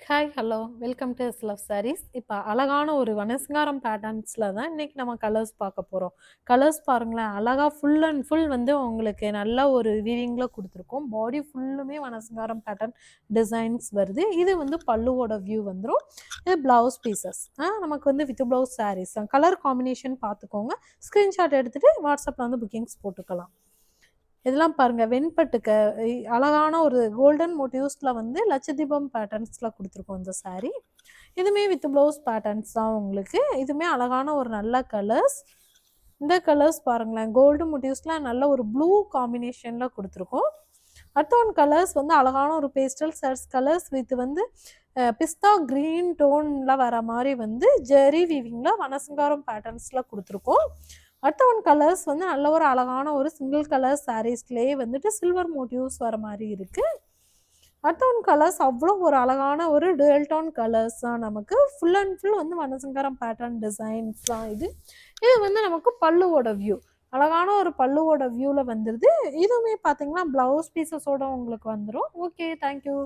Hi hello welcome to love sarees. இப்போ அழகான ஒரு வனஸ்காரம் பேட்டர்ன்ஸில் தான் இன்றைக்கி நம்ம கலர்ஸ் பார்க்க போகிறோம். கலர்ஸ் பாருங்களேன், அழகாக ஃபுல் அண்ட் ஃபுல் வந்து உங்களுக்கு நல்ல ஒரு வீவிங்கில் கொடுத்துருக்கோம். பாடி ஃபுல்லுமே வனஸ்காரம் பேட்டர்ன் டிசைன்ஸ் வருது. இது வந்து பல்லுவோட வியூ வந்துடும். இது ப்ளவுஸ் பீசஸ் நமக்கு வந்து with blouse sarees colour combination பார்த்துக்கோங்க. ஸ்க்ரீன்ஷாட் எடுத்துகிட்டு வாட்ஸ்அப்பில் வந்து புக்கிங்ஸ் போட்டுக்கலாம். இதெல்லாம் பாருங்கள், வெண்பட்டுக்க அழகான ஒரு கோல்டன் மோட்டிவ்ஸில் வந்து லட்சதீபம் பேட்டர்ன்ஸில் கொடுத்துருக்கோம் இந்த சாரீ. இதுவுமே வித் ப்ளவுஸ் பேட்டர்ன்ஸ் தான் உங்களுக்கு. இதுவுமே அழகான ஒரு நல்ல கலர்ஸ். இந்த கலர்ஸ் பாருங்களேன், கோல்டு மோட்டிவ்ஸில் நல்ல ஒரு ப்ளூ காம்பினேஷனில் கொடுத்துருக்கோம். அடுத்த ஒன் கலர்ஸ் வந்து அழகான ஒரு பேஸ்டல் சர்ஸ் கலர்ஸ் வித் வந்து பிஸ்தா க்ரீன் டோனில் வர மாதிரி வந்து ஜெரி வீவிங்கில் வனசங்காரம் பேட்டர்ன்ஸில் கொடுத்துருக்கோம். அடுத்த ஒன் கலர்ஸ் வந்து நல்ல ஒரு அழகான ஒரு சிங்கிள் கலர் சாரீஸ்லேயே வந்துட்டு சில்வர் மோட்டிவ்ஸ் வர மாதிரி இருக்குது. அடுத்த ஒன் கலர்ஸ் அவ்வளோ ஒரு அழகான ஒரு டுவெல் டோன் கலர்ஸ் தான். நமக்கு ஃபுல் அண்ட் ஃபுல் வந்து வனசங்கரம் பேட்டர்ன் டிசைன்ஸ் தான் இது. இது வந்து நமக்கு பல்லுவோட வியூ, அழகான ஒரு பல்லுவோட வியூவில் வந்துடுது. இதுவுமே பார்த்தீங்கன்னா ப்ளவுஸ் பீசஸோட உங்களுக்கு வந்துடும். Okay, thank you.